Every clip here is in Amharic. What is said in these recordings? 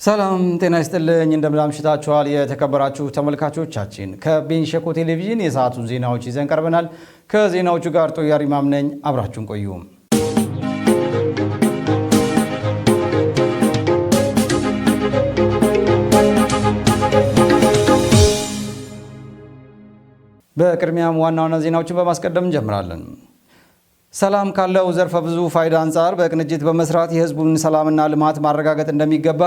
ሰላም ጤና ይስጥልኝ እንደምናምሽታችኋል የተከበራችሁ ተመልካቾቻችን ከቤንሸኮ ቴሌቪዥን የሰዓቱን ዜናዎች ይዘን ቀርበናል ከዜናዎቹ ጋር ጦያሪ ማምነኝ አብራችሁን ቆዩ በቅድሚያም ዋና ዜናዎችን በማስቀደም እንጀምራለን ሰላም ካለው ዘርፈ ብዙ ፋይዳ አንፃር በቅንጅት በመስራት የህዝቡን ሰላምና ልማት ማረጋገጥ እንደሚገባ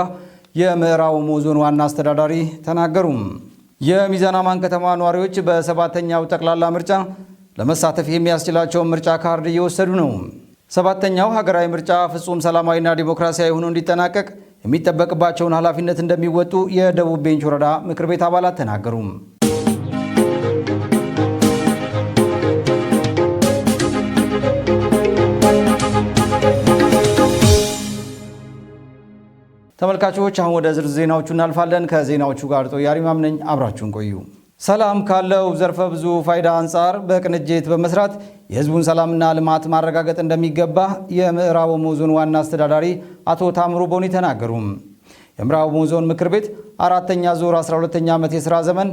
የምዕራብ ኦሞ ዞን ዋና አስተዳዳሪ ተናገሩ። የሚዛን አማን ከተማ ነዋሪዎች በሰባተኛው ጠቅላላ ምርጫ ለመሳተፍ የሚያስችላቸው ምርጫ ካርድ እየወሰዱ ነው። ሰባተኛው ሀገራዊ ምርጫ ፍጹም ሰላማዊና ዲሞክራሲያዊ ሆኖ እንዲጠናቀቅ የሚጠበቅባቸውን ኃላፊነት እንደሚወጡ የደቡብ ቤንች ወረዳ ምክር ቤት አባላት ተናገሩ። ተመልካቾች አሁን ወደ ዝርዝር ዜናዎቹ እናልፋለን ከዜናዎቹ ጋር ጦያሪ ማምነኝ አብራችሁን ቆዩ ሰላም ካለው ዘርፈ ብዙ ፋይዳ አንፃር በቅንጅት በመስራት የህዝቡን ሰላምና ልማት ማረጋገጥ እንደሚገባ የምዕራብ ኦሞ ዞን ዋና አስተዳዳሪ አቶ ታምሩ ቦኒ ተናገሩ የምዕራብ ኦሞ ዞን ምክር ቤት አራተኛ ዙር 12ኛ ዓመት የሥራ ዘመን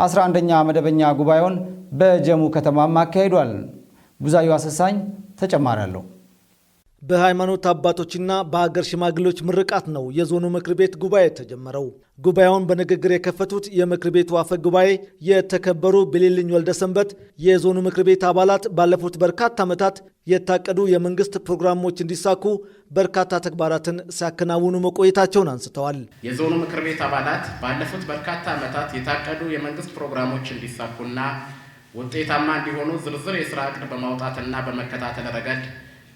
11ኛ መደበኛ ጉባኤውን በጀሙ ከተማ አካሂዷል ቡዛዩ አሰሳኝ ተጨማሪ አለው በሃይማኖት አባቶችና በሀገር ሽማግሌዎች ምርቃት ነው የዞኑ ምክር ቤት ጉባኤ ተጀመረው ጉባኤውን በንግግር የከፈቱት የምክር ቤቱ አፈ ጉባኤ የተከበሩ ቢሊልኝ ወልደሰንበት የዞኑ ምክር ቤት አባላት ባለፉት በርካታ ዓመታት የታቀዱ የመንግስት ፕሮግራሞች እንዲሳኩ በርካታ ተግባራትን ሲያከናውኑ መቆየታቸውን አንስተዋል የዞኑ ምክር ቤት አባላት ባለፉት በርካታ ዓመታት የታቀዱ የመንግስት ፕሮግራሞች እንዲሳኩና ውጤታማ እንዲሆኑ ዝርዝር የሥራ ዕቅድ በማውጣትና በመከታተል ረገድ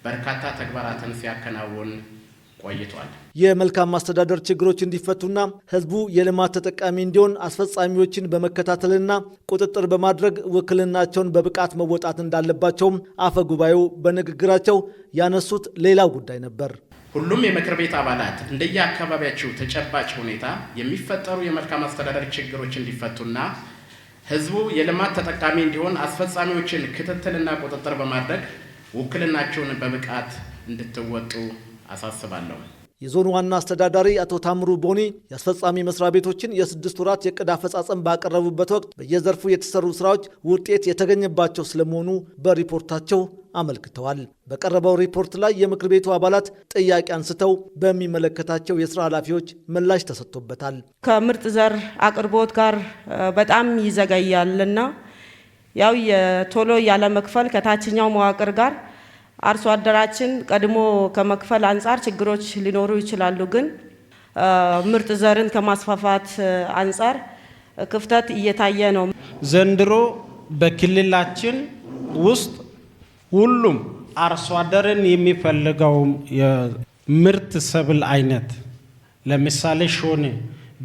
በርካታ ተግባራትን ሲያከናውን ቆይቷል የመልካም አስተዳደር ችግሮች እንዲፈቱና ህዝቡ የልማት ተጠቃሚ እንዲሆን አስፈጻሚዎችን በመከታተልና ቁጥጥር በማድረግ ውክልናቸውን በብቃት መወጣት እንዳለባቸውም አፈ ጉባኤው በንግግራቸው ያነሱት ሌላው ጉዳይ ነበር ሁሉም የምክር ቤት አባላት እንደየአካባቢያቸው ተጨባጭ ሁኔታ የሚፈጠሩ የመልካም አስተዳደር ችግሮች እንዲፈቱና ህዝቡ የልማት ተጠቃሚ እንዲሆን አስፈጻሚዎችን ክትትልና ቁጥጥር በማድረግ ውክልናቸውን በብቃት እንድትወጡ አሳስባለሁ የዞኑ ዋና አስተዳዳሪ አቶ ታምሩ ቦኒ የአስፈጻሚ መስሪያ ቤቶችን የ6 ወራት የዕቅድ አፈጻጸም ባቀረቡበት ወቅት በየዘርፉ የተሰሩ ስራዎች ውጤት የተገኘባቸው ስለመሆኑ በሪፖርታቸው አመልክተዋል በቀረበው ሪፖርት ላይ የምክር ቤቱ አባላት ጥያቄ አንስተው በሚመለከታቸው የሥራ ኃላፊዎች ምላሽ ተሰጥቶበታል ከምርጥ ዘር አቅርቦት ጋር በጣም ይዘገያልና ያው የቶሎ ያለ መክፈል ከታችኛው መዋቅር ጋር አርሶ አደራችን ቀድሞ ከመክፈል አንፃር ችግሮች ሊኖሩ ይችላሉ ግን ምርጥ ዘርን ከማስፋፋት አንፃር ክፍተት እየታየ ነው ዘንድሮ በክልላችን ውስጥ ሁሉም አርሶ አደርን የሚፈልገው የምርት ሰብል አይነት ለምሳሌ ሾኔ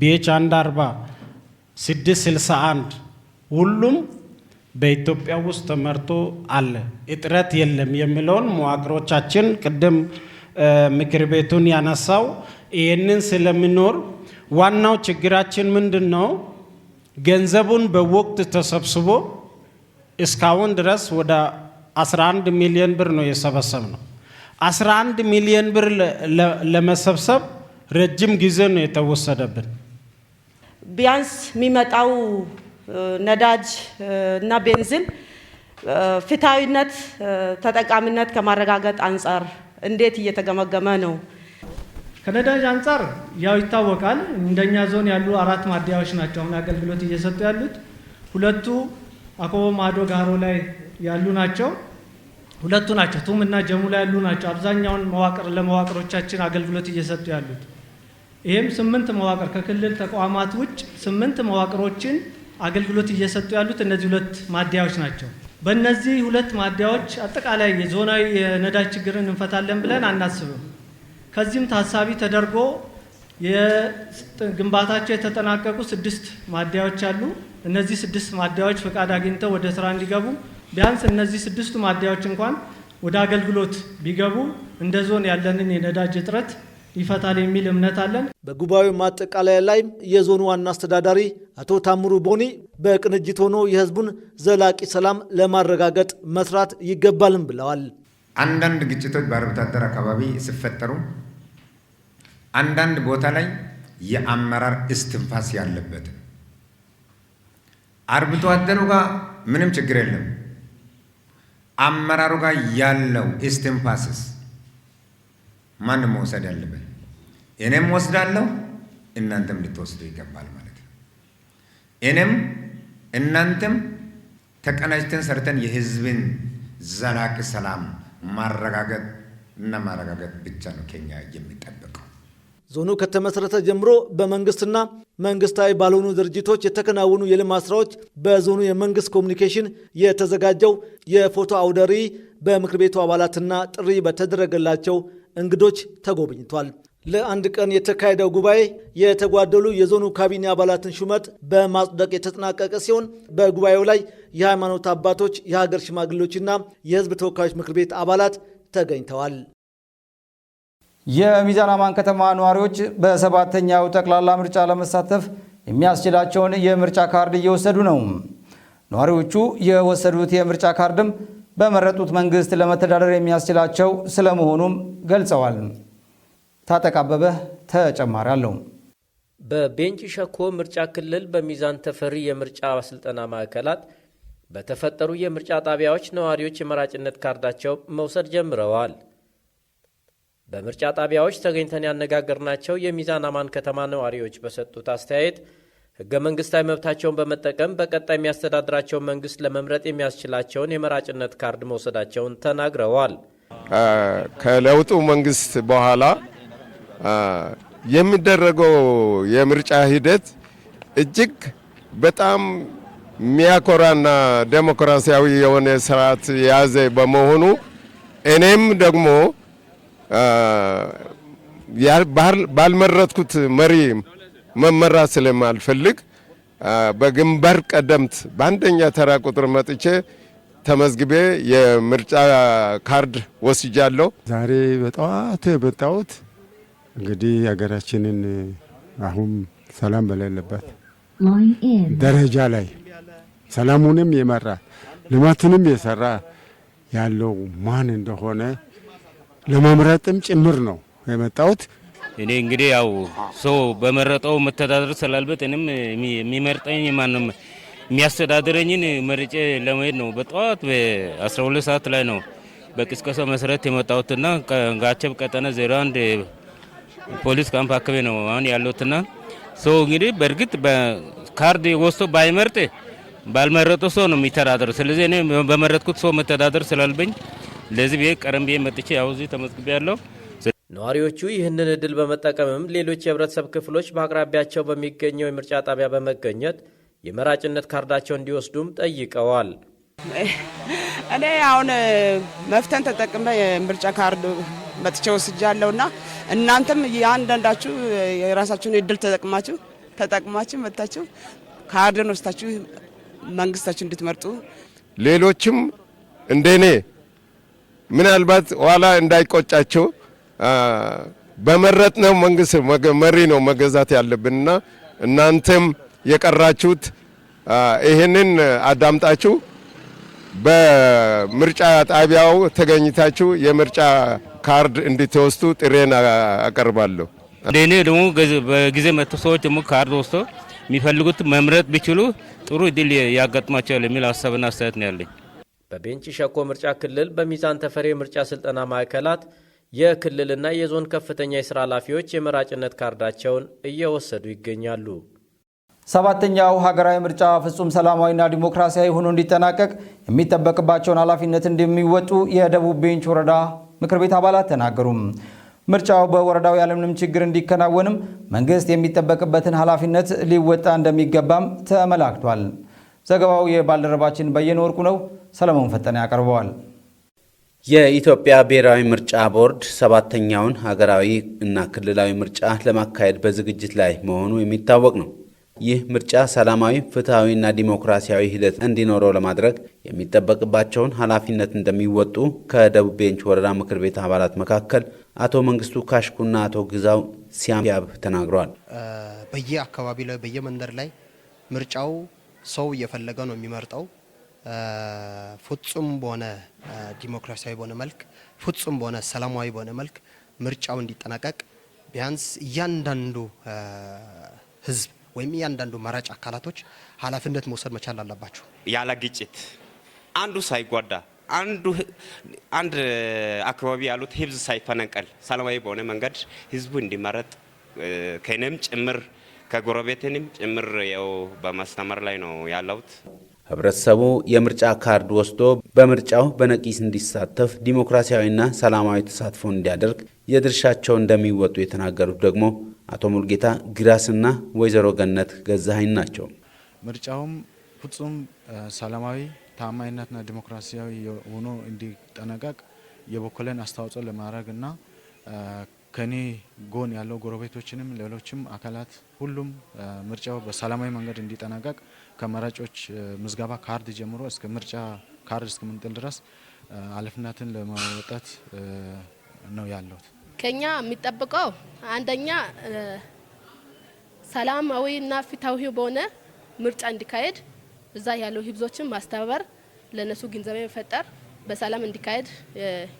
ቢኤች 140 661 ሁሉም በኢትዮጵያ ውስጥ ተመርቶ አለ እጥረት የለም የሚለውን መዋቅሮቻችን ቅድም ምክር ቤቱን ያነሳው ይሄንን ስለሚኖር ዋናው ችግራችን ምንድነው ገንዘቡን በወቅት ተሰብስቦ እስካሁን ድረስ ወደ 11 ሚሊዮን ብር ነው የሰበሰብነው 11 ሚሊዮን ብር ለመሰብሰብ ረጅም ጊዜ ነው የተወሰደብን ቢያንስ የሚመጣው ነዳጅ እና ቤንዚን ፍትሃዊነት ተጠቃሚነት ከማረጋገጥ አንፃር እንዴት እየተገመገመ ነው ከነዳጅ አንፃር ያው ይታወቃል እንደኛ ዞን ያሉ 4 ማደያዎች ናቸው አሁን አገልግሎት እየሰጡ ያሉት ሁለቱ አኮቦ ማዶ ጋሮ ላይ ያሉ ናቸው ሁለቱ ናቸው ቱምና ጀሙ ላይ ያሉ ናቸው አብዛኛውን ለመዋቅሮቻችን አገልግሎት እየሰጡ ያሉት ይሄም 8 መዋቅር ከክልል ተቋማት ውጭ 8 መዋቅሮችን አገልግሎት እየሰጡ ያሉት እነዚህ ሁለት ማደያዎች ናቸው በእነዚህ ሁለት ማደያዎች አጠቃላይ የዞናዊ የነዳጅ ችግርን እንፈታለን ብለን አናስብም ከዚህም ታሳቢ ተደርጎ የግንባታቸው የተጠናቀቁ 6 ማደያዎች አሉ እነዚህ 6 ማደያዎች ፈቃድ አግኝተው ወደ ስራ እንዲገቡ ቢያንስ እነዚህ 6 ማደያዎች እንኳን ወደ አገልግሎት ቢገቡ እንደ ዞን ያለንን የነዳጅ እጥረት ይፈታል የሚል እምነት አለን በጉባኤው ማጠቃለያ ላይ የዞኑ ዋና አስተዳዳሪ አቶ ታምሩ ቦኒ በቅንጅት ሆኖ የህዝቡን ዘላቂ ሰላም ለማረጋገጥ መስራት ይገባልም ብለዋል አንዳንድ ግጭቶች በአርብቶ አደር አካባቢ ሲፈጠሩ አንዳንድ ቦታ ላይ የአመራር እስትንፋስ ያለበት ነው። አርብቶ አደሩ ጋር ምንም ችግር የለም። አመራሩ ጋር ያለው እስትንፋስስ ማንም መውሰድ ያለበት? እኔም ወስዳለሁ፣ እናንተም ልትወስዱ ይገባል ማለት ነው። እኔም እናንተም ተቀናጅተን ሰርተን የህዝብን ዘላቂ ሰላም ማረጋገጥ ብቻ ነው ከኛ የሚጠበቀው። ዞኑ ከተመሰረተ ጀምሮ በመንግስትና መንግስታዊ ባልሆኑ ድርጅቶች የተከናወኑ የልማት ስራዎች በዞኑ የመንግስት ኮሚኒኬሽን የተዘጋጀው የፎቶ አውደ ርዕይ በምክር ቤቱ አባላትና ጥሪ በተደረገላቸው እንግዶች ተጎብኝቷል። ለአንድ ቀን የተካሄደው ጉባኤ የተጓደሉ የዞኑ ካቢኔ አባላትን ሹመት በማጽደቅ የተጠናቀቀ ሲሆን በጉባኤው ላይ የሃይማኖት አባቶች፣ የሀገር ሽማግሌዎችና የህዝብ ተወካዮች ምክር ቤት አባላት ተገኝተዋል። የሚዛን አማን ከተማ ነዋሪዎች በሰባተኛው ጠቅላላ ምርጫ ለመሳተፍ የሚያስችላቸውን የምርጫ ካርድ እየወሰዱ ነው። ነዋሪዎቹ የወሰዱት የምርጫ ካርድም በመረጡት መንግስት ለመተዳደር የሚያስችላቸው ስለመሆኑም ገልጸዋል። ታጠቃበበ ተጨማሪ አለው። በቤንች ሸኮ ምርጫ ክልል በሚዛን ተፈሪ የምርጫ ስልጠና ማዕከላት በተፈጠሩ የምርጫ ጣቢያዎች ነዋሪዎች የመራጭነት ካርዳቸው መውሰድ ጀምረዋል። በምርጫ ጣቢያዎች ተገኝተን ያነጋገርናቸው የሚዛን አማን ከተማ ነዋሪዎች በሰጡት አስተያየት ህገ መንግስታዊ መብታቸውን በመጠቀም በቀጣይ የሚያስተዳድራቸው መንግስት ለመምረጥ የሚያስችላቸውን የመራጭነት ካርድ መውሰዳቸውን ተናግረዋል። ከለውጡ መንግስት በኋላ የሚደረገው የምርጫ ሂደት እጅግ በጣም የሚያኮራና ዴሞክራሲያዊ የሆነ ስርዓት የያዘ በመሆኑ እኔም ደግሞ ባልመረጥኩት መሪ መመራት ስለማልፈልግ በግንባር ቀደምት በአንደኛ ተራ ቁጥር መጥቼ ተመዝግቤ የምርጫ ካርድ ወስጃለሁ። ዛሬ በጠዋት የመጣሁት እንግዲህ ሀገራችንን አሁን ሰላም በሌለበት ደረጃ ላይ ሰላሙንም የመራ ልማቱንም የሰራ ያለው ማን እንደሆነ ለመምረጥም ጭምር ነው የመጣሁት። እኔ እንግዲህ ያው ሰው በመረጠው መተዳደር ስላለበት እኔም የሚመርጠኝ ማንም የሚያስተዳድረኝን መርጬ ለመሄድ ነው። በጠዋት በ12 ሰዓት ላይ ነው በቅስቀሳ መሰረት የመጣሁትና ጋቸብ ቀጠና 01 ፖሊስ ካምፕ አካባቢ ነው አሁን ያለሁትና ሰው እንግዲህ በእርግጥ በካርድ ወስዶ ባይመርጥ ባልመረጠው ሰው ነው የሚተዳደር። ስለዚህ እኔ በመረጥኩት ሰው መተዳደር ስላለብኝ ለዚህ ቤት ቀረም ቤት መጥቼ ያው እዚህ ተመዝግቤያለሁ። ነዋሪዎቹ ይህንን እድል በመጠቀምም ሌሎች የህብረተሰብ ክፍሎች በአቅራቢያቸው በሚገኘው የምርጫ ጣቢያ በመገኘት የመራጭነት ካርዳቸው እንዲወስዱም ጠይቀዋል። እኔ አሁን መፍተን ተጠቅመ የምርጫ ካርድ መጥቼ ወስጃለሁና እናንተም ያንዳንዳችሁ የራሳችሁን እድል ተጠቅማችሁ መጣችሁ ካርድን ወስታችሁ መንግስታችሁ እንድትመርጡ ሌሎችም እንደኔ ምናልባት ኋላ እንዳይቆጫቸው በመረጥነው መንግስት መሪ ነው መገዛት ያለብንና እናንተም የቀራችሁት ይሄንን አዳምጣችሁ በምርጫ ጣቢያው ተገኝታችሁ የምርጫ ካርድ እንድትወስዱ ጥሬን አቀርባለሁ። እንደኔ ደግሞ በጊዜ መጥቶ ሰዎች ደግሞ ካርድ ወስዶ የሚፈልጉት መምረጥ ቢችሉ ጥሩ እድል ያጋጥማቸዋል የሚል ሀሳብና አስተያየት ነው ያለኝ። በቤንች ሸኮ ምርጫ ክልል በሚዛን ተፈሪ ምርጫ ስልጠና ማዕከላት የክልልና የዞን ከፍተኛ የስራ ኃላፊዎች የመራጭነት ካርዳቸውን እየወሰዱ ይገኛሉ። ሰባተኛው ሀገራዊ ምርጫ ፍጹም ሰላማዊና ዲሞክራሲያዊ ሆኖ እንዲጠናቀቅ የሚጠበቅባቸውን ኃላፊነት እንደሚወጡ የደቡብ ቤንች ወረዳ ምክር ቤት አባላት ተናገሩ። ምርጫው በወረዳው ያለምንም ችግር እንዲከናወንም መንግስት የሚጠበቅበትን ኃላፊነት ሊወጣ እንደሚገባም ተመላክቷል። ዘገባው የባልደረባችን በየነ ወርቁ ነው። ሰለሞን ፈጠነ ያቀርበዋል። የኢትዮጵያ ብሔራዊ ምርጫ ቦርድ ሰባተኛውን ሀገራዊ እና ክልላዊ ምርጫ ለማካሄድ በዝግጅት ላይ መሆኑ የሚታወቅ ነው። ይህ ምርጫ ሰላማዊ፣ ፍትሐዊና ዲሞክራሲያዊ ሂደት እንዲኖረው ለማድረግ የሚጠበቅባቸውን ኃላፊነት እንደሚወጡ ከደቡብ ቤንች ወረዳ ምክር ቤት አባላት መካከል አቶ መንግስቱ ካሽኩና አቶ ግዛው ሲያምያብ ተናግረዋል። በየአካባቢ ላይ በየመንደር ላይ ምርጫው ሰው እየፈለገ ነው የሚመርጠው። ፍጹም በሆነ ዲሞክራሲያዊ በሆነ መልክ፣ ፍጹም በሆነ ሰላማዊ በሆነ መልክ ምርጫው እንዲጠናቀቅ ቢያንስ እያንዳንዱ ህዝብ ወይም እያንዳንዱ መራጭ አካላቶች ኃላፊነት መውሰድ መቻል አለባቸው። ያለ ግጭት አንዱ ሳይጓዳ አንድ አካባቢ ያሉት ህዝብ ሳይፈነቀል ሰላማዊ በሆነ መንገድ ህዝቡ እንዲመረጥ ከነም ጭምር ከጎረቤትንም ጭምር ያው በማስተማር ላይ ነው ያለሁት። ህብረተሰቡ የምርጫ ካርድ ወስዶ በምርጫው በነቂስ እንዲሳተፍ ዲሞክራሲያዊና ሰላማዊ ተሳትፎ እንዲያደርግ የድርሻቸው እንደሚወጡ የተናገሩት ደግሞ አቶ ሙልጌታ ግራስና ወይዘሮ ገነት ገዛኸኝ ናቸው። ምርጫውም ፍጹም ሰላማዊ ታማኝነትና ዲሞክራሲያዊ ሆኖ እንዲጠናቀቅ የበኩሌን አስተዋጽኦ ለማድረግና ከኔ ጎን ያለው ጎረቤቶችንም ሌሎችም አካላት ሁሉም ምርጫው በሰላማዊ መንገድ እንዲጠናቀቅ ከመራጮች ምዝገባ ካርድ ጀምሮ እስከ ምርጫ ካርድ እስከምንጥል ድረስ ኃላፊነትን ለመወጣት ነው ያለሁት። ከኛ የሚጠብቀው አንደኛ ሰላማዊና ፍትሃዊ በሆነ ምርጫ እንዲካሄድ እዛ ያለው ህዝቦችን ማስተባበር፣ ለነሱ ግንዛቤ መፍጠር፣ በሰላም እንዲካሄድ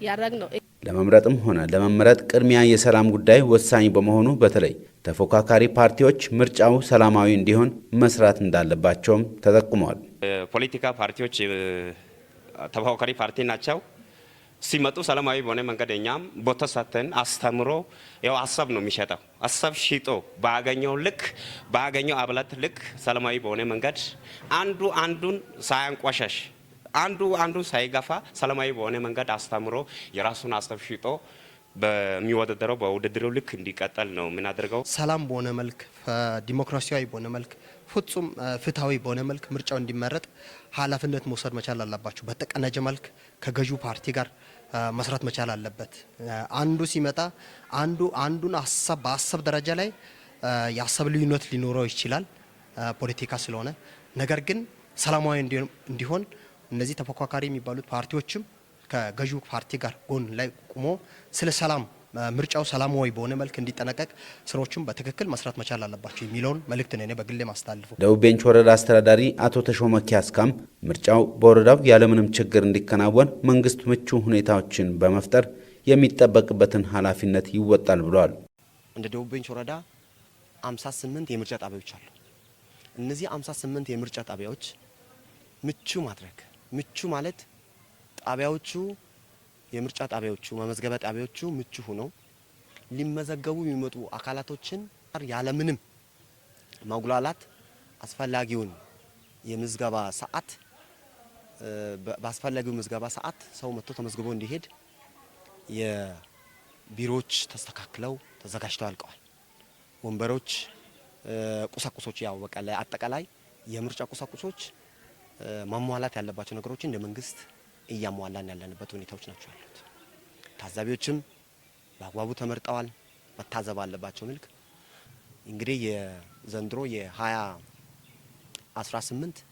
ያረግ ነው። ለመምረጥም ሆነ ለመመረጥ ቅድሚያ የሰላም ጉዳይ ወሳኝ በመሆኑ በተለይ ተፎካካሪ ፓርቲዎች ምርጫው ሰላማዊ እንዲሆን መስራት እንዳለባቸውም ተጠቁመዋል። ፖለቲካ ፓርቲዎች ተፎካካሪ ፓርቲ ናቸው። ሲመጡ ሰላማዊ በሆነ መንገድ እኛም ቦታ ሰጥተን አስተምሮ ያው ሀሳብ ነው የሚሸጠው። ሀሳብ ሽጦ ባገኘው ልክ ባገኘው አብላት ልክ ሰላማዊ በሆነ መንገድ አንዱን ሳያንቋሸሽ አንዱ ሳይገፋ ሰላማዊ በሆነ መንገድ አስተምሮ የራሱን ሀሳብ ሽጦ በሚወዳደረው በውድድሩ ልክ እንዲቀጥል ነው የምናደርገው። ሰላም በሆነ መልክ ዲሞክራሲያዊ በሆነ መልክ ፍጹም ፍትሃዊ በሆነ መልክ ምርጫው እንዲመረጥ ኃላፊነት መውሰድ መቻል አለባቸው። በተቀናጀ መልክ ከገዢው ፓርቲ ጋር መስራት መቻል አለበት። አንዱ ሲመጣ አንዱን ሀሳብ በሀሳብ ደረጃ ላይ የሀሳብ ልዩነት ሊኖረው ይችላል ፖለቲካ ስለሆነ። ነገር ግን ሰላማዊ እንዲሆን እነዚህ ተፎካካሪ የሚባሉት ፓርቲዎችም ከገዢው ፓርቲ ጋር ጎን ላይ ቆሞ ስለ ሰላም ምርጫው ሰላማዊ በሆነ መልክ እንዲጠናቀቅ ስራዎችም በትክክል መስራት መቻል አለባቸው የሚለውን መልእክት ነው እኔ በግሌ ማስተላልፈው። ደቡብ ቤንች ወረዳ አስተዳዳሪ አቶ ተሾመ ኪያስካም ምርጫው በወረዳው ያለምንም ችግር እንዲከናወን መንግስት ምቹ ሁኔታዎችን በመፍጠር የሚጠበቅበትን ኃላፊነት ይወጣል ብለዋል። እንደ ደቡብ ቤንች ወረዳ 58 የምርጫ ጣቢያዎች አሉ። እነዚህ 58 የምርጫ ጣቢያዎች ምቹ ማድረግ ምቹ ማለት ጣቢያዎቹ የምርጫ ጣቢያዎቹ መመዝገቢያ ጣቢያዎቹ ምቹ ሆነው ሊመዘገቡ የሚመጡ አካላቶችን ያለምንም ማጉላላት አስፈላጊውን የምዝገባ ሰዓት በአስፈላጊው ምዝገባ ሰዓት ሰው መጥቶ ተመዝግቦ እንዲሄድ የቢሮዎች ተስተካክለው ተዘጋጅተው አልቀዋል። ወንበሮች፣ ቁሳቁሶች ያው በቃ አጠቃላይ የምርጫ ቁሳቁሶች ማሟላት ያለባቸው ነገሮችን እንደ መንግስት እያሟላን ያለንበት ሁኔታዎች ናቸው ያሉት። ታዛቢዎችም በአግባቡ ተመርጠዋል። መታዘብ አለባቸው። መልክ እንግዲህ የዘንድሮ የ2018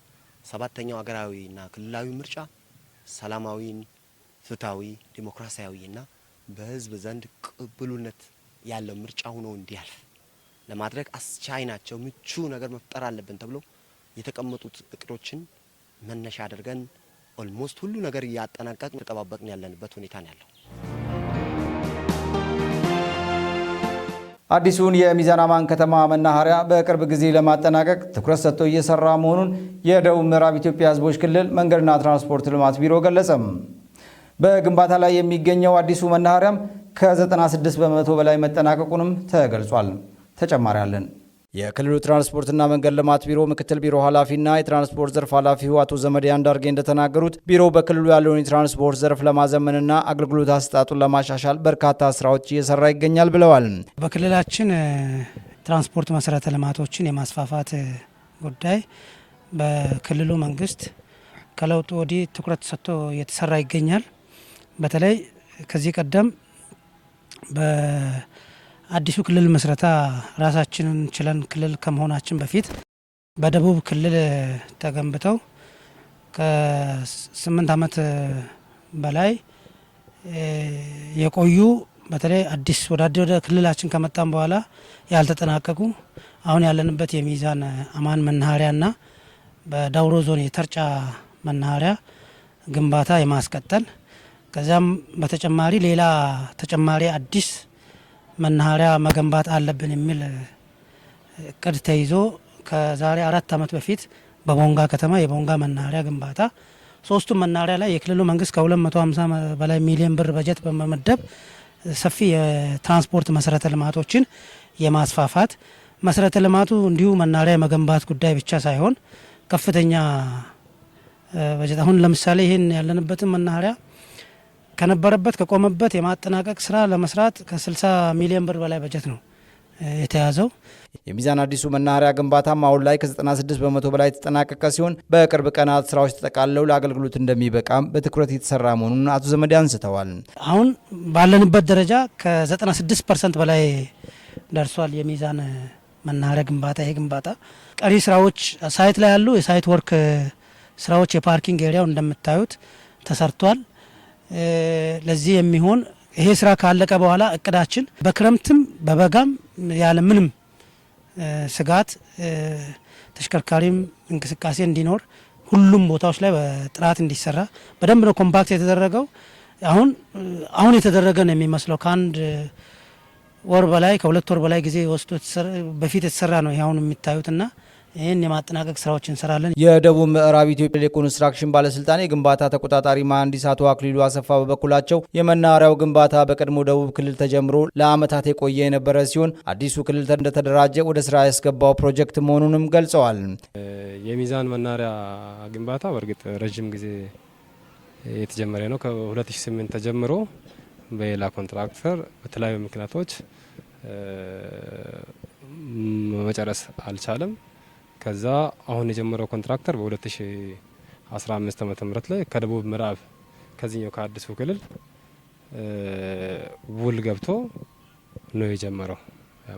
7ኛው ሀገራዊና ክልላዊ ምርጫ ሰላማዊ፣ ፍትሃዊ፣ ዲሞክራሲያዊና በህዝብ ዘንድ ቅቡልነት ያለው ምርጫ ሆኖ እንዲያልፍ ለማድረግ አስቻይ ናቸው። ምቹ ነገር መፍጠር አለብን ተብሎ የተቀመጡት እቅዶችን መነሻ አድርገን ኦልሞስት ሁሉ ነገር እያጠናቀቅን ተጠባበቅን ያለንበት ሁኔታ ነው ያለው። አዲሱን የሚዛን አማን ከተማ መናኸሪያ በቅርብ ጊዜ ለማጠናቀቅ ትኩረት ሰጥቶ እየሰራ መሆኑን የደቡብ ምዕራብ ኢትዮጵያ ሕዝቦች ክልል መንገድና ትራንስፖርት ልማት ቢሮ ገለጸም። በግንባታ ላይ የሚገኘው አዲሱ መናኸሪያም ከ96 በመቶ በላይ መጠናቀቁንም ተገልጿል። ተጨማሪ አለን። የክልሉ ትራንስፖርትና መንገድ ልማት ቢሮ ምክትል ቢሮ ኃላፊና የትራንስፖርት ዘርፍ ኃላፊው አቶ ዘመዴ አንዳርጌ እንደተናገሩት ቢሮው በክልሉ ያለውን የትራንስፖርት ዘርፍ ለማዘመንና አገልግሎት አሰጣጡን ለማሻሻል በርካታ ስራዎች እየሰራ ይገኛል ብለዋል። በክልላችን ትራንስፖርት መሰረተ ልማቶችን የማስፋፋት ጉዳይ በክልሉ መንግስት ከለውጡ ወዲህ ትኩረት ሰጥቶ እየተሰራ ይገኛል። በተለይ ከዚህ ቀደም አዲሱ ክልል መስረታ ራሳችንን ችለን ክልል ከመሆናችን በፊት በደቡብ ክልል ተገንብተው ከ8 ዓመት በላይ የቆዩ በተለይ አዲስ ወደ ክልላችን ከመጣን በኋላ ያልተጠናቀቁ አሁን ያለንበት የሚዛን አማን መናኸሪያና በዳውሮ ዞን የተርጫ መናኸሪያ ግንባታ የማስቀጠል ከዛም በተጨማሪ ሌላ ተጨማሪ አዲስ መናኸሪያ መገንባት አለብን የሚል እቅድ ተይዞ ከዛሬ 4 ዓመት በፊት በቦንጋ ከተማ የቦንጋ መናኸሪያ ግንባታ 3ቱም መናኸሪያ ላይ የክልሉ መንግስት ከ250 በላይ ሚሊዮን ብር በጀት በመመደብ ሰፊ የትራንስፖርት መሰረተ ልማቶችን የማስፋፋት መሰረተ ልማቱ እንዲሁ መናኸሪያ መገንባት ጉዳይ ብቻ ሳይሆን ከፍተኛ በጀት አሁን ለምሳሌ ይሄን ያለንበትን መናኸሪያ ከነበረበት ከቆመበት የማጠናቀቅ ስራ ለመስራት ከ60 ሚሊዮን ብር በላይ በጀት ነው የተያዘው። የሚዛን አዲሱ መናኸሪያ ግንባታም አሁን ላይ ከ96 በመቶ በላይ የተጠናቀቀ ሲሆን በቅርብ ቀናት ስራዎች ተጠቃልለው ለአገልግሎት እንደሚበቃም በትኩረት የተሰራ መሆኑን አቶ ዘመዴ አንስተዋል። አሁን ባለንበት ደረጃ ከ96% በላይ ደርሷል የሚዛን መናኸሪያ ግንባታ። ይሄ ግንባታ ቀሪ ስራዎች ሳይት ላይ ያሉ የሳይት ወርክ ስራዎች የፓርኪንግ ኤሪያው እንደምታዩት ተሰርቷል። ለዚህ የሚሆን ይሄ ስራ ካለቀ በኋላ እቅዳችን በክረምትም በበጋም ያለ ምንም ስጋት ተሽከርካሪም እንቅስቃሴ እንዲኖር ሁሉም ቦታዎች ላይ በጥራት እንዲሰራ በደንብ ነው ኮምፓክት የተደረገው። አሁን የተደረገ ነው የሚመስለው ከአንድ ወር በላይ ከ2 ወር በላይ ጊዜ ወስዶ በፊት የተሰራ ነው አሁን የሚታዩትና ይህን የማጠናቀቅ ስራዎች እንሰራለን። የደቡብ ምዕራብ ኢትዮጵያ የኮንስትራክሽን ባለስልጣን የግንባታ ተቆጣጣሪ መሐንዲስ አቶ አክሊሉ አሰፋ በበኩላቸው የመናኸሪያው ግንባታ በቀድሞ ደቡብ ክልል ተጀምሮ ለዓመታት የቆየ የነበረ ሲሆን አዲሱ ክልል እንደተደራጀ ወደ ስራ ያስገባው ፕሮጀክት መሆኑንም ገልጸዋል። የሚዛን መናኸሪያ ግንባታ በእርግጥ ረጅም ጊዜ የተጀመረ ነው። ከ2008 ተጀምሮ በሌላ ኮንትራክተር በተለያዩ ምክንያቶች መጨረስ አልቻለም። ከዛ አሁን የጀመረው ኮንትራክተር በ2015 ዓ.ም ላይ ከደቡብ ምዕራብ ከዚህኛው ከአዲሱ ክልል ውል ገብቶ ነው የጀመረው።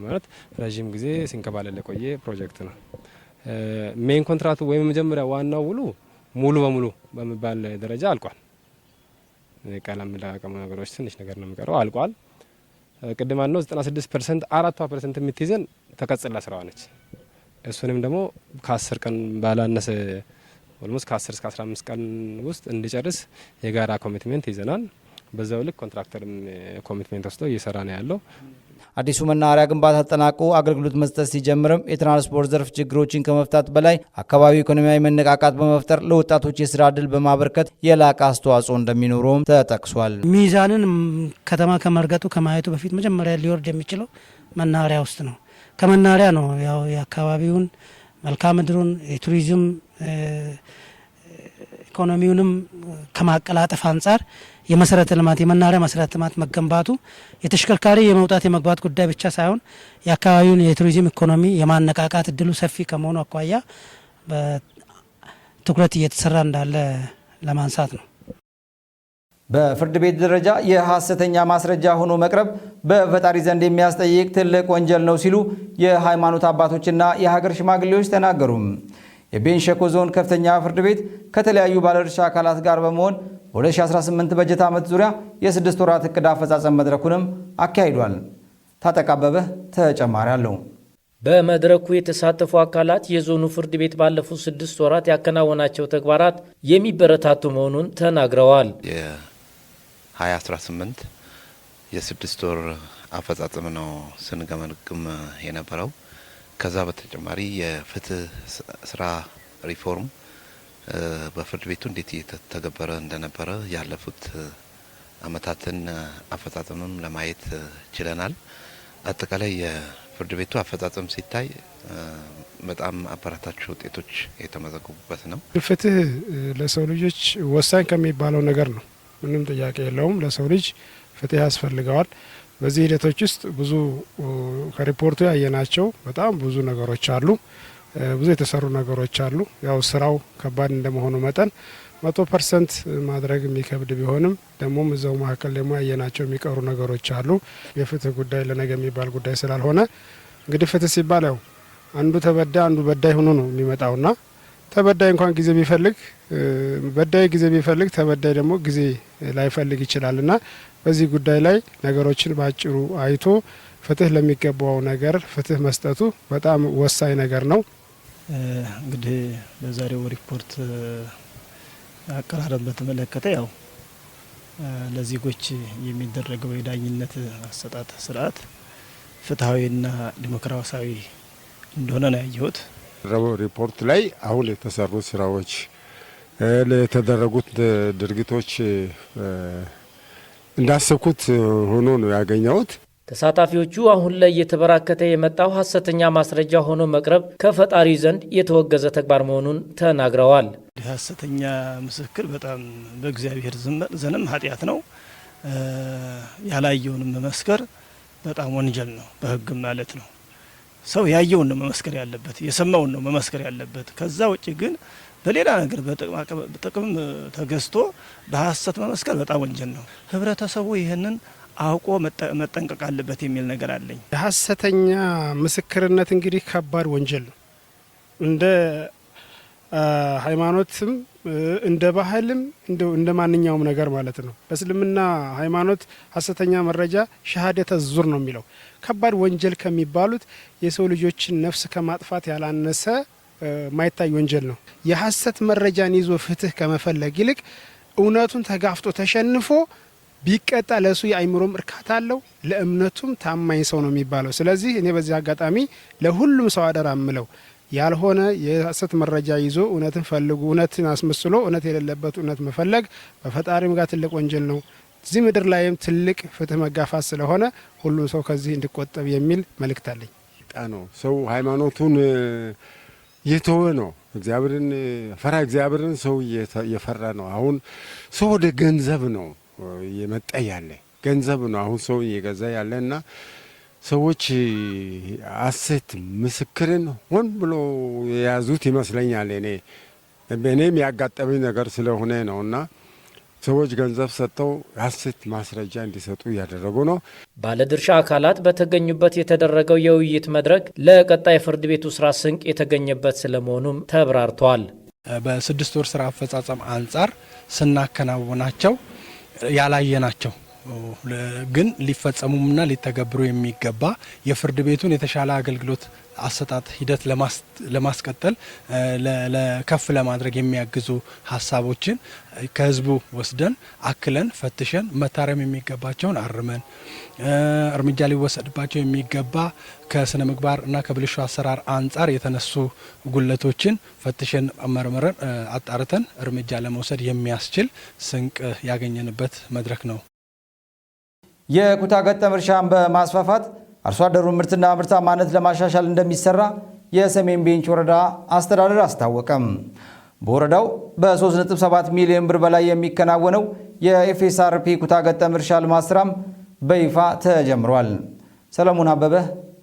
ማለት ረጅም ጊዜ ሲንከባለል የቆየ ፕሮጀክት ነው። ሜን ኮንትራክቱ ወይም መጀመሪያ ዋናው ውሉ ሙሉ በሙሉ በሚባል ደረጃ አልቋል። ቀለም ለቀሙ ነገሮች ትንሽ ነገር ነው የሚቀረው፣ አልቋል። ቅድም ነው 96% 4% የምትይዘን ተቀጽላ ስራዋ ነች። እሱንም ደግሞ ከ10 ቀን ባላነሰ ኦልሞስት ከ10 እስከ 15 ቀን ውስጥ እንዲጨርስ የጋራ ኮሚትሜንት ይዘናል። በዛው ልክ ኮንትራክተርም ኮሚትሜንት ወስዶ እየሰራ ነው ያለው። አዲሱ መናኸሪያ ግንባታ ተጠናቆ አገልግሎት መስጠት ሲጀምርም የትራንስፖርት ዘርፍ ችግሮችን ከመፍታት በላይ አካባቢው ኢኮኖሚያዊ መነቃቃት በመፍጠር ለወጣቶች የስራ ዕድል በማበርከት የላቀ አስተዋጽኦ እንደሚኖረውም ተጠቅሷል። ሚዛንን ከተማ ከመርገጡ ከማየቱ በፊት መጀመሪያ ሊወርድ የሚችለው መናኸሪያ ውስጥ ነው። ከመናኸሪያ ነው ያው የአካባቢውን መልክዓ ምድሩን የቱሪዝም ኢኮኖሚውንም ከማቀላጠፍ አንጻር የመሰረተ ልማት የመናኸሪያ መሰረተ ልማት መገንባቱ የተሽከርካሪ የመውጣት የመግባት ጉዳይ ብቻ ሳይሆን የአካባቢውን የቱሪዝም ኢኮኖሚ የማነቃቃት እድሉ ሰፊ ከመሆኑ አኳያ በትኩረት እየተሰራ እንዳለ ለማንሳት ነው። በፍርድ ቤት ደረጃ የሐሰተኛ ማስረጃ ሆኖ መቅረብ በፈጣሪ ዘንድ የሚያስጠይቅ ትልቅ ወንጀል ነው ሲሉ የሃይማኖት አባቶችና የሀገር ሽማግሌዎች ተናገሩ። የቤንች ሸኮ ዞን ከፍተኛ ፍርድ ቤት ከተለያዩ ባለድርሻ አካላት ጋር በመሆን በ2018 በጀት ዓመት ዙሪያ የ6 ወራት እቅድ አፈጻጸም መድረኩንም አካሂዷል። ታጠቃበበ ተጨማሪ አለው። በመድረኩ የተሳተፉ አካላት የዞኑ ፍርድ ቤት ባለፉት 6 ወራት ያከናወናቸው ተግባራት የሚበረታቱ መሆኑን ተናግረዋል። የ2018 የ6 ወር አፈጻጸም ነው ስንገመግም የነበረው። ከዛ በተጨማሪ የፍትህ ስራ ሪፎርም በፍርድ ቤቱ እንዴት እየተተገበረ እንደነበረ ያለፉት አመታትን አፈጻጸምም ለማየት ችለናል። አጠቃላይ የፍርድ ቤቱ አፈጻጸም ሲታይ በጣም አበረታች ውጤቶች የተመዘገቡበት ነው። ፍትህ ለሰው ልጆች ወሳኝ ከሚባለው ነገር ነው። ምንም ጥያቄ የለውም። ለሰው ልጅ ፍትህ ያስፈልገዋል። በዚህ ሂደቶች ውስጥ ብዙ ከሪፖርቱ ያየናቸው በጣም ብዙ ነገሮች አሉ። ብዙ የተሰሩ ነገሮች አሉ። ያው ስራው ከባድ እንደመሆኑ መጠን 100% ማድረግ የሚከብድ ቢሆንም ደግሞ እዛው መካከል ደግሞ ያየናቸው የሚቀሩ ነገሮች አሉ። የፍትህ ጉዳይ ለነገ የሚባል ጉዳይ ስላልሆነ እንግዲህ ፍትህ ሲባል ያው አንዱ ተበዳይ አንዱ በዳይ ሆኖ ነው የሚመጣውና ተበዳይ እንኳን ጊዜ ቢፈልግ በዳይ ጊዜ ቢፈልግ ተበዳይ ደግሞ ጊዜ ላይፈልግ ይችላልና በዚህ ጉዳይ ላይ ነገሮችን ባጭሩ አይቶ ፍትህ ለሚገባው ነገር ፍትህ መስጠቱ በጣም ወሳኝ ነገር ነው። እንግዲህ በዛሬው ሪፖርት አቀራረብ በተመለከተ ያው ለዜጎች የሚደረገው የዳኝነት አሰጣጥ ስርዓት ፍትሐዊና ዲሞክራሲያዊ እንደሆነ ነው ያየሁት። ሪፖርት ላይ አሁን የተሰሩት ስራዎች የተደረጉት ድርጊቶች እንዳሰብኩት ሆኖ ነው ያገኘሁት። ተሳታፊዎቹ አሁን ላይ እየተበራከተ የመጣው ሐሰተኛ ማስረጃ ሆኖ መቅረብ ከፈጣሪ ዘንድ የተወገዘ ተግባር መሆኑን ተናግረዋል። ሐሰተኛ ምስክር በጣም በእግዚአብሔር ዘንድም ኃጢአት ነው። ያላየውን መመስከር በጣም ወንጀል ነው፣ በሕግም ማለት ነው። ሰው ያየውን ነው መመስከር ያለበት፣ የሰማውን ነው መመስከር ያለበት። ከዛ ውጭ ግን በሌላ ነገር በጥቅም ተገዝቶ በሐሰት መመስከር በጣም ወንጀል ነው። ህብረተሰቡ ይህንን አውቆ መጠንቀቅ አለበት የሚል ነገር አለኝ። የሐሰተኛ ምስክርነት እንግዲህ ከባድ ወንጀል ነው። እንደ ሃይማኖትም እንደ ባህልም እንደ ማንኛውም ነገር ማለት ነው። በእስልምና ሃይማኖት ሐሰተኛ መረጃ ሸሃደተ ዙር ነው የሚለው። ከባድ ወንጀል ከሚባሉት የሰው ልጆችን ነፍስ ከማጥፋት ያላነሰ ማይታይ ወንጀል ነው። የሐሰት መረጃን ይዞ ፍትህ ከመፈለግ ይልቅ እውነቱን ተጋፍጦ ተሸንፎ ቢቀጣ ለሱ የአይምሮም እርካታ አለው፣ ለእምነቱም ታማኝ ሰው ነው የሚባለው። ስለዚህ እኔ በዚህ አጋጣሚ ለሁሉም ሰው አደራ ምለው ያልሆነ የሐሰት መረጃ ይዞ እውነትን ፈልጉ፣ እውነትን አስመስሎ እውነት የሌለበት እውነት መፈለግ በፈጣሪም ጋር ትልቅ ወንጀል ነው። እዚህ ምድር ላይም ትልቅ ፍትህ መጋፋት ስለሆነ ሁሉም ሰው ከዚህ እንዲቆጠብ የሚል መልእክት አለኝ። ነው ሰው ሃይማኖቱን የተወ ነው። እግዚአብሔርን ፈራ እግዚአብሔርን ሰው እየፈራ ነው። አሁን ሰው ወደ ገንዘብ ነው የመጣ ያለ፣ ገንዘብ ነው አሁን ሰው እየገዛ ያለና ሰዎች ሐሰት ምስክርን ሆን ብሎ የያዙት ይመስለኛል። እኔም ያጋጠመኝ ነገር ስለሆነ ነውና ሰዎች ገንዘብ ሰጥተው ሐሰት ማስረጃ እንዲሰጡ እያደረጉ ነው። ባለድርሻ አካላት በተገኙበት የተደረገው የውይይት መድረክ ለቀጣይ ፍርድ ቤቱ ስራ ስንቅ የተገኘበት ስለመሆኑም ተብራርቷል። በ6 ወር ስራ አፈጻጸም አንጻር ስናከናውናቸው ያላየናቸው ግን ሊፈጸሙና ሊተገብሩ የሚገባ የፍርድ ቤቱን የተሻለ አገልግሎት አሰጣጥ ሂደት ለማስቀጠል ለከፍ ለማድረግ የሚያግዙ ሀሳቦችን ከህዝቡ ወስደን አክለን ፈትሸን መታረም የሚገባቸውን አርመን እርምጃ ሊወሰድባቸው የሚገባ ከስነ ምግባር እና ከብልሹ አሰራር አንጻር የተነሱ ጉለቶችን ፈትሸን መርምረን አጣርተን እርምጃ ለመውሰድ የሚያስችል ስንቅ ያገኘንበት መድረክ ነው። የኩታ ገጠም እርሻን በማስፋፋት አርሶ አደሩ ምርትና ምርታማነት ለማሻሻል እንደሚሰራ የሰሜን ቤንች ወረዳ አስተዳደር አስታወቀም። በወረዳው በ3.7 ሚሊዮን ብር በላይ የሚከናወነው የኤፍኤስአርፒ ኩታ ገጠም እርሻ ልማት ስራም በይፋ ተጀምሯል። ሰለሞን አበበ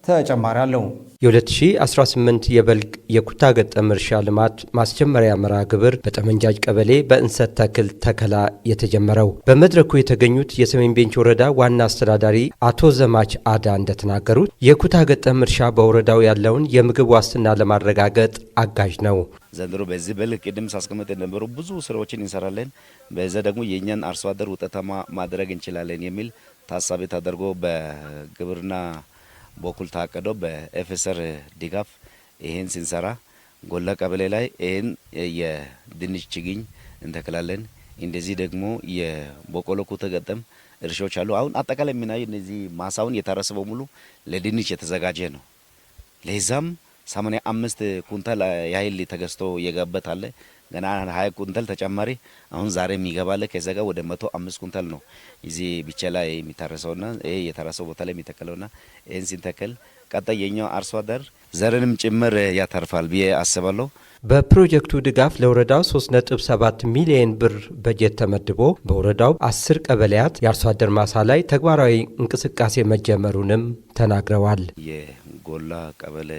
ተጨማሪ አለው። የ2018 የበልግ የኩታ ገጠም እርሻ ልማት ማስጀመሪያ መርሃ ግብር በጠመንጃጅ ቀበሌ በእንሰት ተክል ተከላ የተጀመረው። በመድረኩ የተገኙት የሰሜን ቤንች ወረዳ ዋና አስተዳዳሪ አቶ ዘማች አዳ እንደተናገሩት የኩታ ገጠም እርሻ በወረዳው ያለውን የምግብ ዋስትና ለማረጋገጥ አጋዥ ነው። ዘንድሮ በዚህ በልግ ቅድም ሳስቀምጥ የነበሩ ብዙ ስራዎችን እንሰራለን። በዛ ደግሞ የእኛን አርሶ አደር ውጤታማ ማድረግ እንችላለን የሚል ታሳቢ ተደርጎ በግብርና በኩል ታቀዶ በኤፍኤስአር ድጋፍ ይሄን ስንሰራ ጎላ ቀበሌ ላይ ይሄን የድንች ችግኝ እንተክላለን። እንደዚህ ደግሞ የበቆሎ ኩታ ገጠም እርሻዎች አሉ። አሁን አጠቃላይ የምናየው እነዚህ ማሳውን የታረሰው ሙሉ ለድንች የተዘጋጀ ነው። ለዛም 85 ኩንታል ያህል ተገዝቶ የገበት አለ። ገና 20 ኩንታል ተጨማሪ አሁን ዛሬ የሚገባለ ከዛ ጋር ወደ 105 ኩንታል ነው እዚህ ብቻ ላይ የሚታረሰውና ይሄ የታረሰው ቦታ ላይ የሚተከለውና ይሄን ሲንተከል ቀጣይ የኛው አርሶ አደር ዘርንም ጭምር ያተርፋል ብዬ አስባለሁ። በፕሮጀክቱ ድጋፍ ለወረዳው 3.7 ሚሊዮን ብር በጀት ተመድቦ በወረዳው 10 ቀበሌያት የአርሶ አደር ማሳ ላይ ተግባራዊ እንቅስቃሴ መጀመሩንም ተናግረዋል። የጎላ ቀበሌ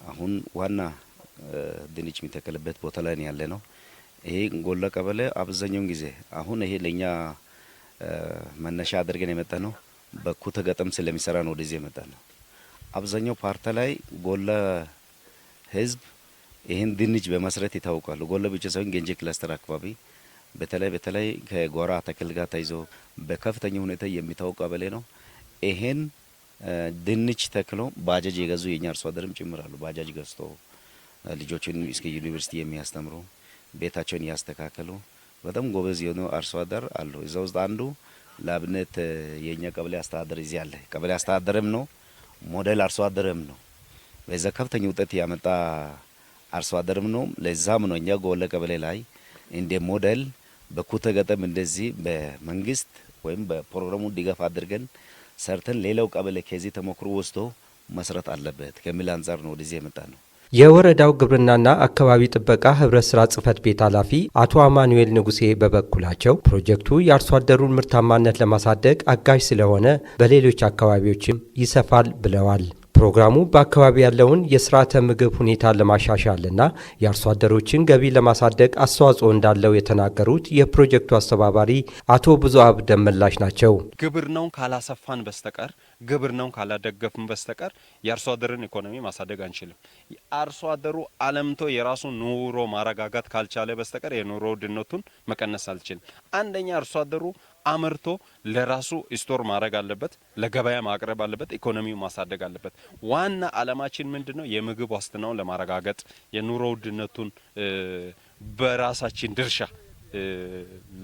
አሁን ዋና ድንች የሚተከልበት ቦታ ላይ ያለ ነው። ይሄ ጎላ ቀበሌ አብዛኛውን ጊዜ አሁን ይሄ ለኛ መነሻ አድርገን የመጣ ነው። በኩታ ገጠም ስለሚሰራ ነው ወደዚህ የመጣ ነው። አብዛኛው ፓርታ ላይ ጎላ ህዝብ ይሄን ድንች በመስረት ይታወቃሉ። ጎላ ብቻ ሳይሆን ገንጂ ክላስተር አካባቢ በተለይ ከጓራ ተክል ጋር ተይዞ በከፍተኛ ሁኔታ የሚታወቅ ቀበሌ ነው። ይሄን ድንች ተክሎ ባጃጅ የገዙ የኛ አርሶ አደርም ጭምራሉ። ባጃጅ ገዝቶ ልጆችን እስከ ዩኒቨርሲቲ የሚያስተምሩ ቤታቸውን ያስተካከሉ በጣም ጎበዝ የሆኑ አርሶ አደር አሉ። እዛ ውስጥ አንዱ ለአብነት የኛ ቀበሌ አስተዳደር እዚህ አለ። ቀበሌ አስተዳደርም ነው ሞዴል አርሶ አደርም ነው። በዛ ከፍተኛ ውጤት ያመጣ አርሶ አደርም ነው። ለዛም ነው እኛ ጎለ ቀበሌ ላይ እንደ ሞዴል በኩታ ገጠም እንደዚህ በመንግስት ወይም በፕሮግራሙ ድጋፍ አድርገን ሰርተን ሌላው ቀበሌ ከዚህ ተሞክሮ ወስዶ መስራት አለበት ከሚል አንጻር ነው ወደዚህ የመጣ ነው። የወረዳው ግብርናና አካባቢ ጥበቃ ህብረት ስራ ጽህፈት ቤት ኃላፊ አቶ አማኑኤል ንጉሴ በበኩላቸው ፕሮጀክቱ የአርሶ አደሩን ምርታማነት ለማሳደግ አጋዥ ስለሆነ በሌሎች አካባቢዎችም ይሰፋል ብለዋል። ፕሮግራሙ በአካባቢ ያለውን የስርዓተ ምግብ ሁኔታ ለማሻሻልና የአርሶ አደሮችን ገቢ ለማሳደግ አስተዋጽኦ እንዳለው የተናገሩት የፕሮጀክቱ አስተባባሪ አቶ ብዙአብ ደመላሽ ናቸው። ግብርናውን ካላሰፋን በስተቀር ግብርናውን ካላደገፍን በስተቀር የአርሶ አደርን ኢኮኖሚ ማሳደግ አንችልም። አርሶ አደሩ አለምቶ የራሱ ኑሮ ማረጋጋት ካልቻለ በስተቀር የኑሮ ውድነቱን መቀነስ አልችልም። አንደኛ አርሶ አደሩ አምርቶ ለራሱ ስቶር ማድረግ አለበት፣ ለገበያ ማቅረብ አለበት፣ ኢኮኖሚው ማሳደግ አለበት። ዋና አላማችን ምንድነው? የምግብ ዋስትናውን ለማረጋገጥ የኑሮ ውድነቱን በራሳችን ድርሻ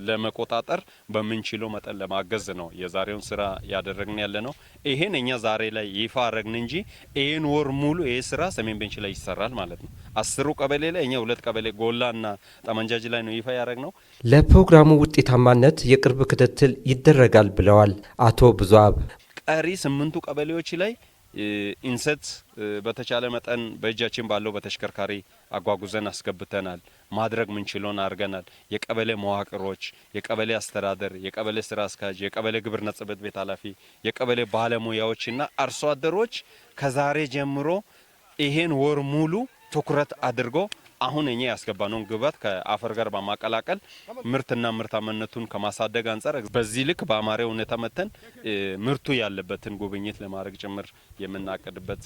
ለመቆጣጠር በምንችለው መጠን ለማገዝ ነው የዛሬውን ስራ ያደረግን ያለ ነው። ይሄን እኛ ዛሬ ላይ ይፋ አረግን እንጂ ይሄን ወር ሙሉ ይሄ ስራ ሰሜን ቤንች ላይ ይሰራል ማለት ነው። 10 ቀበሌ ላይ እኛ 2 ቀበሌ ጎላና ጠመንጃጅ ላይ ነው ይፋ ያረግነው። ለፕሮግራሙ ውጤታማነት የቅርብ ክትትል ይደረጋል ብለዋል አቶ ብዙአብ። ቀሪ 8 ቀበሌዎች ላይ ኢንሰት በተቻለ መጠን በእጃችን ባለው በተሽከርካሪ አጓጉዘን አስገብተናል። ማድረግ ምንችለውን አድርገናል። የቀበሌ መዋቅሮች፣ የቀበሌ አስተዳደር፣ የቀበሌ ስራ አስኪያጅ፣ የቀበሌ ግብርና ጽሕፈት ቤት ኃላፊ፣ የቀበሌ ባለሙያዎችና አርሶ አደሮች ከዛሬ ጀምሮ ይሄን ወር ሙሉ ትኩረት አድርጎ አሁን እኛ ያስገባነውን ግብዓት ከአፈር ጋር በማቀላቀል ምርትና ምርታማነቱን ከማሳደግ አንጻር በዚህ ልክ በአማረ ሁኔታ መተን ምርቱ ያለበትን ጉብኝት ለማድረግ ጭምር የምናቀድበት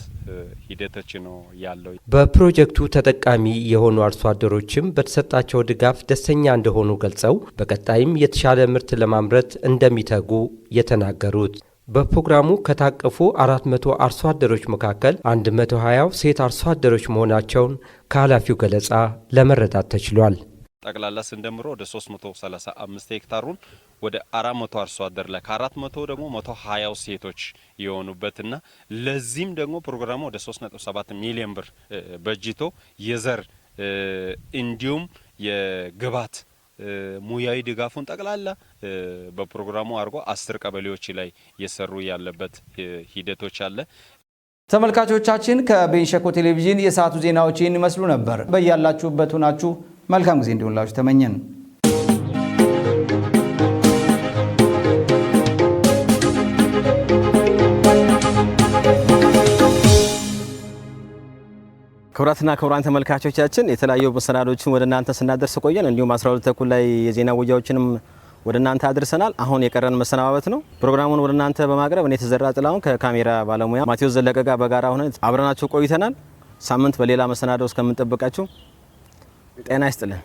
ሂደቶች ነው ያለው። በፕሮጀክቱ ተጠቃሚ የሆኑ አርሶ አደሮችም በተሰጣቸው ድጋፍ ደስተኛ እንደሆኑ ገልጸው በቀጣይም የተሻለ ምርት ለማምረት እንደሚተጉ የተናገሩት በፕሮግራሙ ከታቀፉ 400 አርሶ አደሮች መካከል 120 ሴት አርሶ አደሮች መሆናቸውን ከኃላፊው ገለጻ ለመረዳት ተችሏል። ጠቅላላ ስንደምሮ ወደ 335 ሄክታሩን ወደ 400 አርሶ አደር ላይ ከ400 ደግሞ 120 ሴቶች የሆኑበትና ለዚህም ደግሞ ፕሮግራሙ ወደ 3.7 ሚሊዮን ብር በጅቶ የዘር እንዲሁም የግብዓት ሙያዊ ድጋፉን ጠቅላላ በፕሮግራሙ አድርጎ 10 ቀበሌዎች ላይ የሰሩ ያለበት ሂደቶች አለ። ተመልካቾቻችን ከቤንች ሸኮ ቴሌቪዥን የሰዓቱ ዜናዎች ይህን ይመስሉ ነበር። በያላችሁበት ሆናችሁ መልካም ጊዜ እንዲሆንላችሁ ተመኘን። ክቡራትና ክቡራን ተመልካቾቻችን የተለያዩ መሰናዶችን ወደ እናንተ ስናደርስ ቆየን። እንዲሁም 12 ተኩል ላይ የዜና ወጃዎችንም ወደ እናንተ አድርሰናል። አሁን የቀረን መሰናባበት ነው። ፕሮግራሙን ወደ እናንተ በማቅረብ እኔ ተዘራ ጥላሁን ከካሜራ ባለሙያ ማቴዎስ ዘለቀ ጋር በጋራ ሆነን አብረናችሁ ቆይተናል። ሳምንት በሌላ መሰናዶ እስከምንጠብቃችሁ ጤና ይስጥልን።